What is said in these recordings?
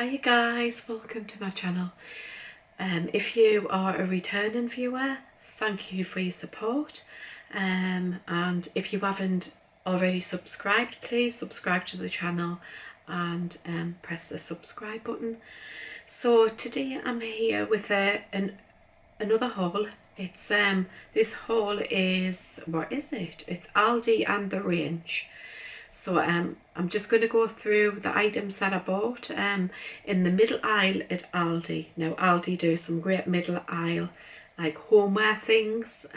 Hi guys, welcome to my channel. If you are a returning viewer, thank you for your support. And if you haven't already subscribed, please subscribe to the channel and press the subscribe button. So today I'm here with another haul. It's this haul is, what is it? It's Aldi and the range. So I'm just going to go through the items that I bought in the middle aisle at Aldi. Now Aldi do some great middle aisle like homeware things.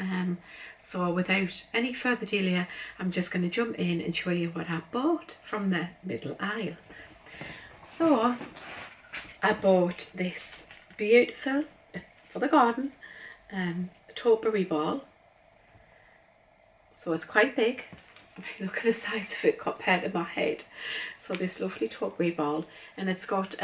So without any further delay, I'm just going to jump in and show you what I bought from the middle aisle. So I bought this beautiful, for the garden, topiary ball. So it's quite big. Look at the size of it compared to my head. So this lovely topiary ball, and it's got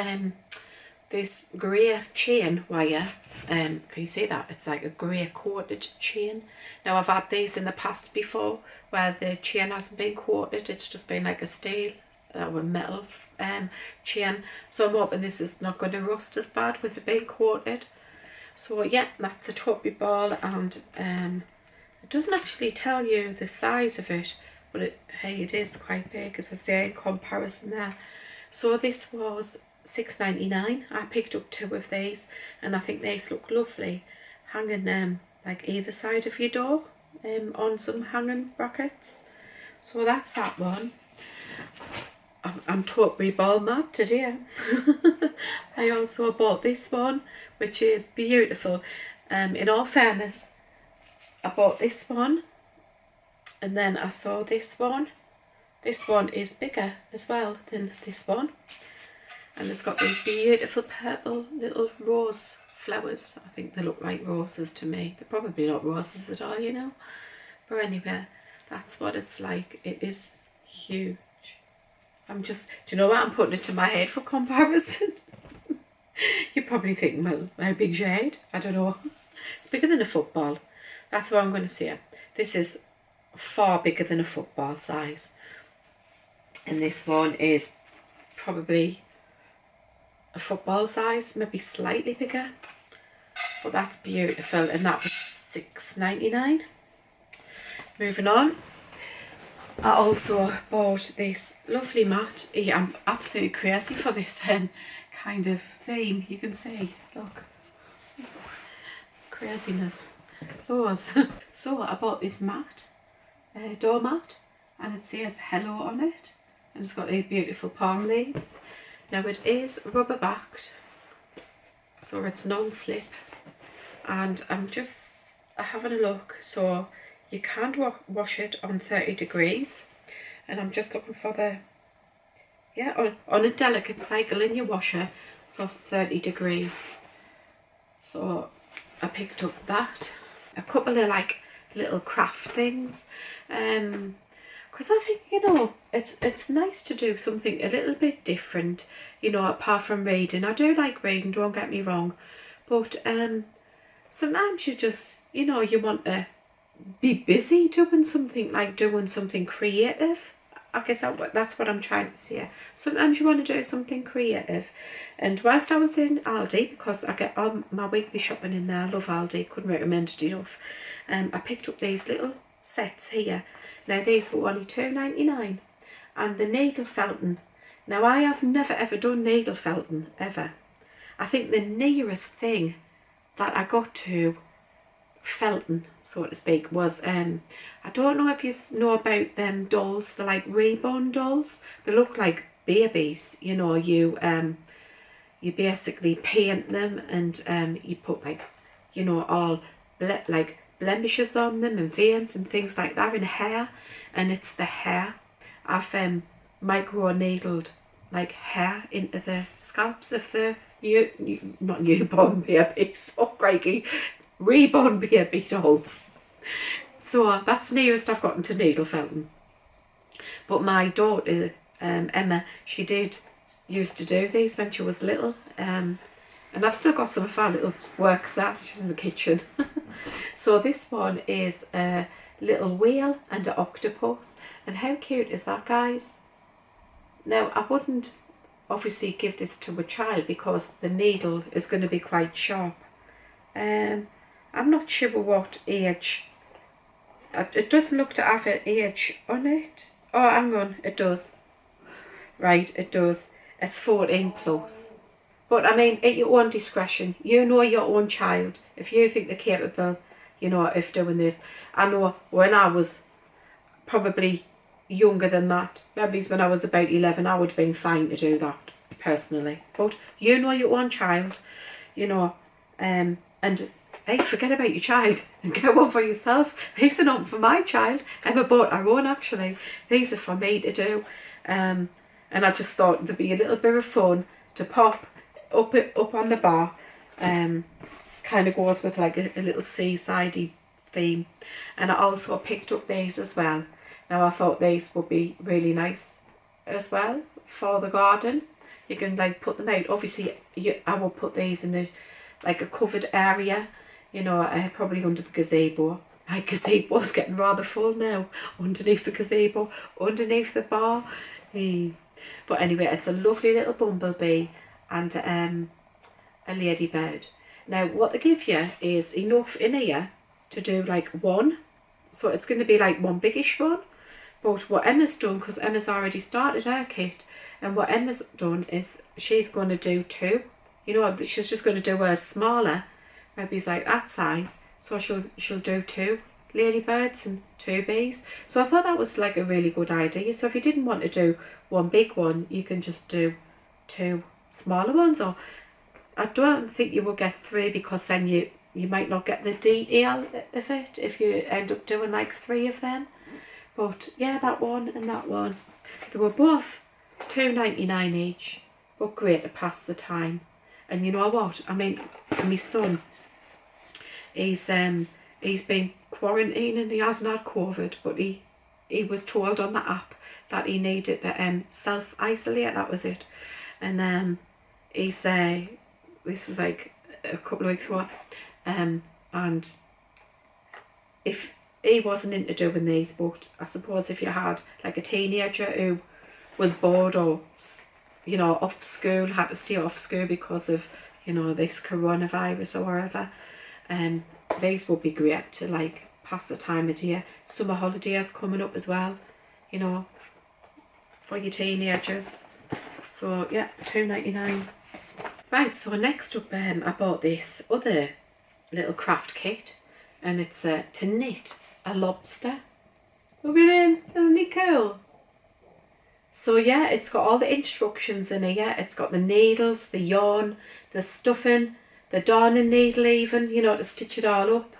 this grey chain wire. Can you see that? It's like a grey coated chain. Now I've had these in the past before where the chain hasn't been coated, it's just been like a steel or metal chain. So I'm hoping this is not going to rust as bad with it being coated. So yeah, that's the topiary ball, and it doesn't actually tell you the size of it, but hey, it is quite big, as I say, in comparison there. So this was £6.99. I picked up 2 of these, and I think these look lovely hanging like either side of your door on some hanging brackets. So that's that one. I'm topiary ball mad today. I also bought this one, which is beautiful. In all fairness, I bought this one, and then I saw this one. This one is bigger as well than this one, and it's got these beautiful purple little rose flowers. I think they look like roses to me. They're probably not roses at all, you know. But anyway, that's what it's like. It is huge. I'm just, do you know what? I'm putting it to my head for comparison. You're probably thinking, well, how big's your head? I don't know. It's bigger than a football. That's what I'm going to say. This is far bigger than a football size. And this one is probably a football size, maybe slightly bigger. But that's beautiful, and that was £6.99. Moving on. I also bought this lovely mat. Yeah, I'm absolutely crazy for this kind of theme. You can see, look, craziness. Clothes. So I bought this mat, doormat, and it says hello on it, and it's got these beautiful palm leaves. Now it is rubber backed, so it's non-slip, and I'm just having a look. So you can't wash it on 30 degrees, and I'm just looking for the, yeah, on a delicate cycle in your washer for 30 degrees. So I picked up that. A couple of like little craft things, because I think, you know, it's nice to do something a little bit different, you know, apart from reading. I do like reading, don't get me wrong, but sometimes you just, you know, you want to be busy doing something, like doing something creative. I guess that's what I'm trying to say. Sometimes you want to do something creative. And whilst I was in Aldi, because I get all my weekly shopping in there, I love Aldi, couldn't recommend it enough. I picked up these little sets here. Now these were only £2.99. And the needle felting. Now I have never ever done needle felting, ever. I think the nearest thing that I got to felting, so to speak, was I don't know if you know about them dolls. They're like reborn dolls. They look like babies, you know. You basically paint them, and you put, like, you know, all like blemishes on them and veins and things like that, in hair. And it's the hair. I've micro needled like hair into the scalps of the not newborn babies, oh crikey, reborn baby dolls. So that's the nearest I've gotten to needle felting. But my daughter, Emma, she used to do these when she was little, and I've still got some of her little works there. She's in the kitchen. So this one is a little whale and an octopus, and how cute is that, guys? Now I wouldn't obviously give this to a child because the needle is going to be quite sharp. I'm not sure what age. It doesn't look to have an age on it. Oh, hang on, it does. Right, it does. It's 14 plus. But I mean, at your own discretion. You know your own child. If you think they're capable, you know, of doing this. I know when I was probably younger than that, maybe when I was about 11, I would have been fine to do that, personally. But you know your own child, you know, and hey, forget about your child and go on for yourself. These are not for my child. Emma bought her own, actually. These are for me to do. And I just thought there'd be a little bit of fun to pop up on the bar. Kind of goes with like a little seaside-y theme. And I also picked up these as well. Now I thought these would be really nice as well for the garden. You can like put them out. Obviously I will put these in a covered area, you know, probably under the gazebo. My gazebo's getting rather full now, underneath the gazebo, underneath the bar. But anyway, it's a lovely little bumblebee and a ladybird. Now what they give you is enough in here to do like one. So it's going to be like one biggish one. But what Emma's done, because Emma's already started her kit, and what Emma's done is she's going to do two. You know, she's just going to do a smaller, maybe it's like that size. So she'll do two ladybirds and two bees. So I thought that was like a really good idea. So if you didn't want to do one big one, you can just do two smaller ones. Or I don't think you will get three, because then you might not get the detail of it if you end up doing like three of them. But yeah, that one and that one, they were both $2.99 each, but great to pass the time. And you know what? I mean, my son, he's been quarantining. He hasn't had COVID, but he was told on the app that he needed to self-isolate. That was it. And this was like a couple of weeks ago. And if he wasn't into doing these, but I suppose if you had like a teenager who was bored or, you know, off school, had to stay off school because of, you know, this coronavirus or whatever, these would be great to like pass the time of year. Summer holidays coming up as well, you know, for your teenagers. So yeah, $2.99. Right, so next up, I bought this other little craft kit, and it's to knit a lobster. Look at him, isn't he cool? So yeah, it's got all the instructions in here. It's got the needles, the yarn, the stuffing, the darning needle even, you know, to stitch it all up.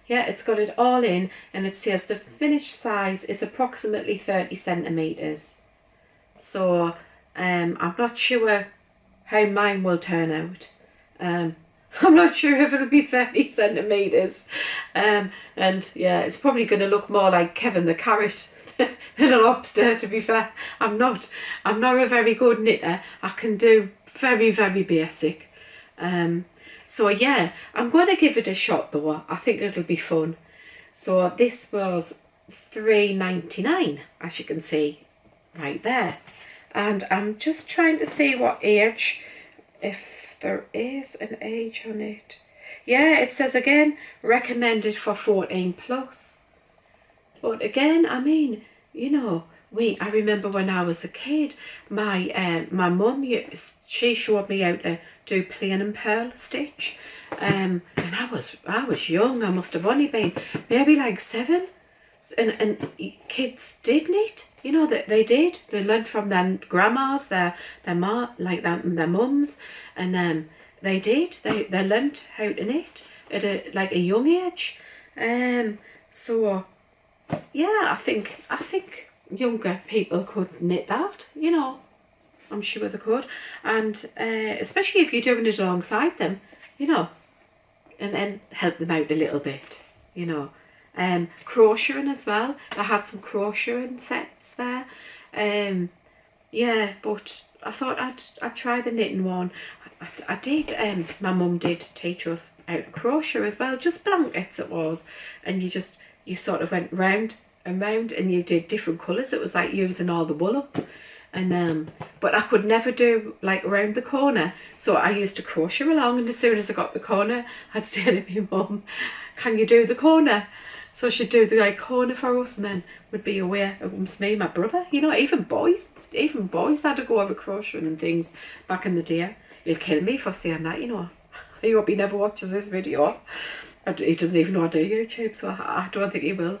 Yeah, it's got it all in, and it says the finished size is approximately 30 centimetres. So I'm not sure how mine will turn out. I'm not sure if it'll be 30 centimetres. And yeah, it's probably going to look more like Kevin the Carrot than a lobster, to be fair. I'm not a very good knitter. I can do very, very basic. So yeah, I'm going to give it a shot though. I think it'll be fun. So this was $3.99, as you can see right there. And I'm just trying to see what age, if there is an age on it. Yeah, it says again, recommended for 14 plus. But again, I mean, you know, I remember when I was a kid, my mum, she showed me how to do plain and pearl stitch. And I was young. I must have only been maybe like 7. And kids did knit, you know, that they did. They learned from their grandmas, their mums, and they did. They learned how to knit at a young age. So yeah, I think younger people could knit that, you know. I'm sure they could, and especially if you're doing it alongside them, you know, and then help them out a little bit, you know. Crocheting as well. I had some crocheting sets there. Yeah, but I thought I'd try the knitting one. I did. My mum did teach us how to crochet as well. Just blankets it was, and you sort of went round and round, and you did different colours. It was like using all the wool up, And but I could never do like around the corner, so I used to crochet along, and as soon as I got the corner I'd say to my mum, can you do the corner? So she'd do the like corner for us, and then would be away. It was me and my brother, you know. Even boys had to go over crocheting and things back in the day. He'll kill me for saying that, you know. I hope he never watches this video. He doesn't even know how to do YouTube, so I don't think he will.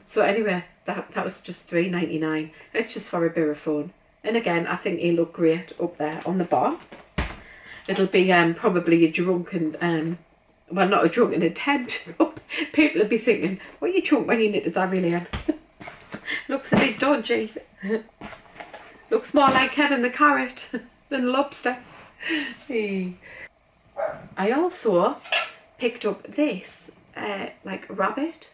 So anyway, that was just $3.99. It's just for a bit of fun. And again, I think he'll look great up there on the bar. It'll be probably a drunken, well, not a drunken attempt. People will be thinking, what are you drunk when you knitted that, really? Looks a bit dodgy. Looks more like Kevin the Carrot than lobster. I also picked up this, like rabbit.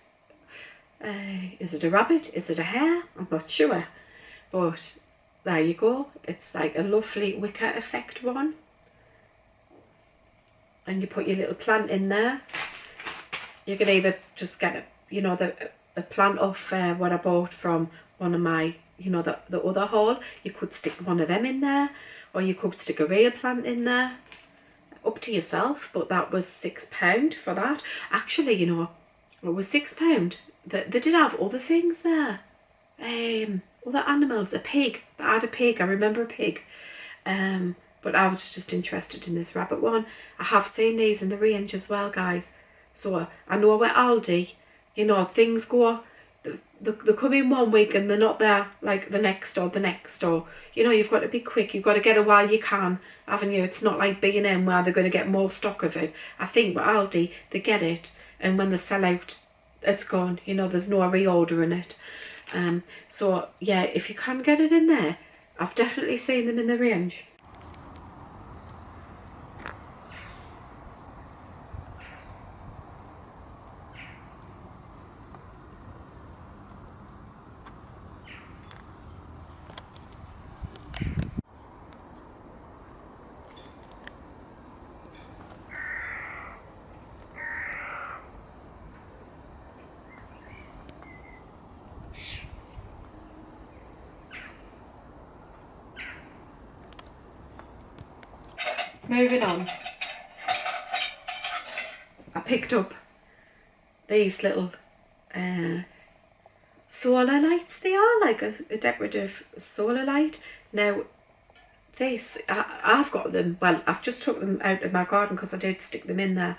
Is it a rabbit? Is it a hare? I'm not sure. But there you go. It's like a lovely wicker effect one. And you put your little plant in there. You can either just get, you know, the plant off what I bought from one of my, you know, the other haul. You could stick one of them in there, or you could stick a real plant in there. Up to yourself, but that was £6 for that. Actually, you know, it was £6. They did have other things there. Other animals, a pig. I had a pig, I remember a pig. But I was just interested in this rabbit one. I have seen these in the range as well, guys. So I know with Aldi, you know, things go, they come in one week and they're not there like the next or the next, or, you know, you've got to be quick. You've got to get it while you can, haven't you? It's not like B&M where they're going to get more stock of it. I think with Aldi, they get it, and when they sell out, it's gone. You know, there's no reordering it. So yeah, if you can get it in there, I've definitely seen them in the range. Moving on, I picked up these little solar lights. They are like a decorative solar light. Now this, I've got them, well, I've just took them out of my garden because I did stick them in there.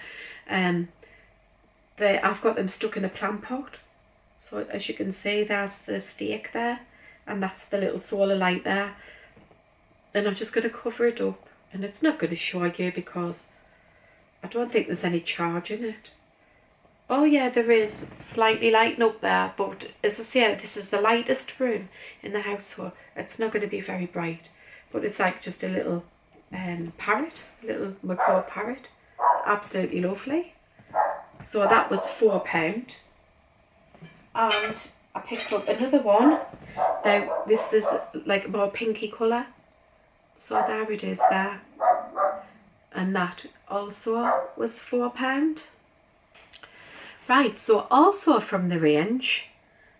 I've got them stuck in a plant pot. So as you can see, there's the stake there, and that's the little solar light there. And I'm just going to cover it up. And it's not going to show you because I don't think there's any charge in it. Oh yeah, there is slightly lighting up there, but as I say, this is the lightest room in the house, so it's not going to be very bright. But it's like just a little parrot, a little macaw parrot. It's absolutely lovely. So that was £4. And I picked up another one. Now this is like a more pinky colour. So there it is there. And that also was £4. Right, so also from the range,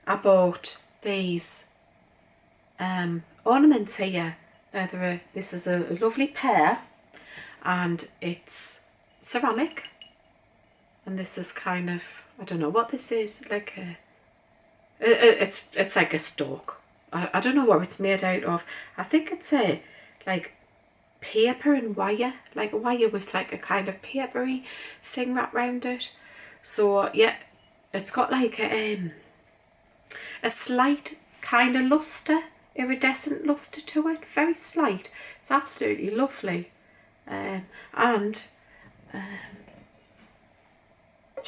I bought these ornaments here. Now this is a lovely pair, and it's ceramic. And this is kind of, I don't know what this is, like it's like a stalk. I don't know what it's made out of. I think it's like paper and wire, like a wire with like a kind of papery thing wrapped around it. So yeah, it's got like a slight kind of luster, iridescent luster to it, very slight. It's absolutely lovely. Do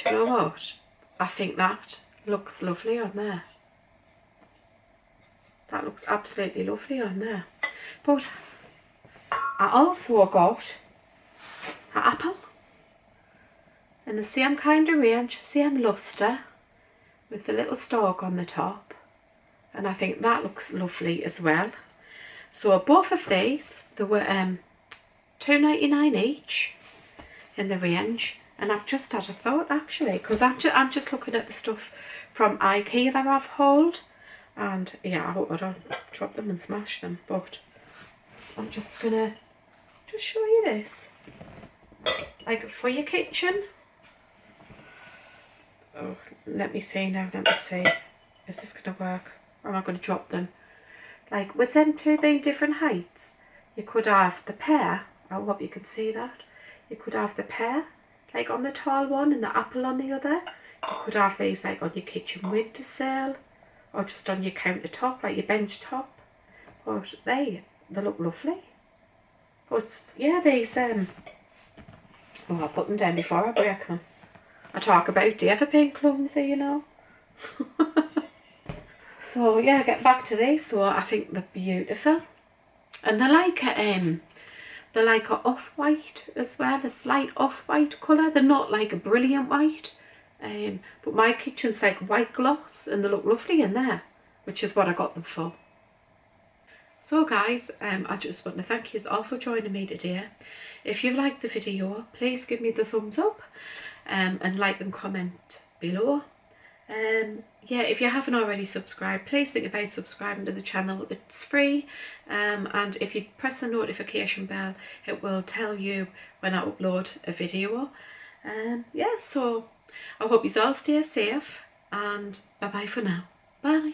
you know what? I think that looks lovely on there. That looks absolutely lovely on there. But I also got an apple in the same kind of range, same luster, with the little stalk on the top, and I think that looks lovely as well. So both of these, they were £2.99 each in the range, and I've just had a thought actually, because I'm just looking at the stuff from IKEA that I've hauled, And yeah, I hope I don't drop them and smash them, but I'm just gonna just show you this. Like for your kitchen. Oh, let me see now, let me see. Is this gonna work? Or am I gonna drop them? Like with them two being different heights, you could have the pear. I hope you can see that. You could have the pear like on the tall one and the apple on the other. You could have these like on your kitchen windowsill or just on your countertop, like your bench top. But they look lovely. But yeah, these oh, I'll put them down before I break them. I talk about, do you ever paint clumsy, you know? So yeah, get back to these. So I think they're beautiful. And they're like a off-white as well, a slight off-white colour. They're not like a brilliant white. But my kitchen's like white gloss and they look lovely in there, which is what I got them for. So guys, I just want to thank you all for joining me today. If you liked the video, please give me the thumbs up and like and comment below. Yeah, if you haven't already subscribed, please think about subscribing to the channel. It's free, and if you press the notification bell, it will tell you when I upload a video. Yeah, so I hope you all stay safe, and bye bye for now. Bye.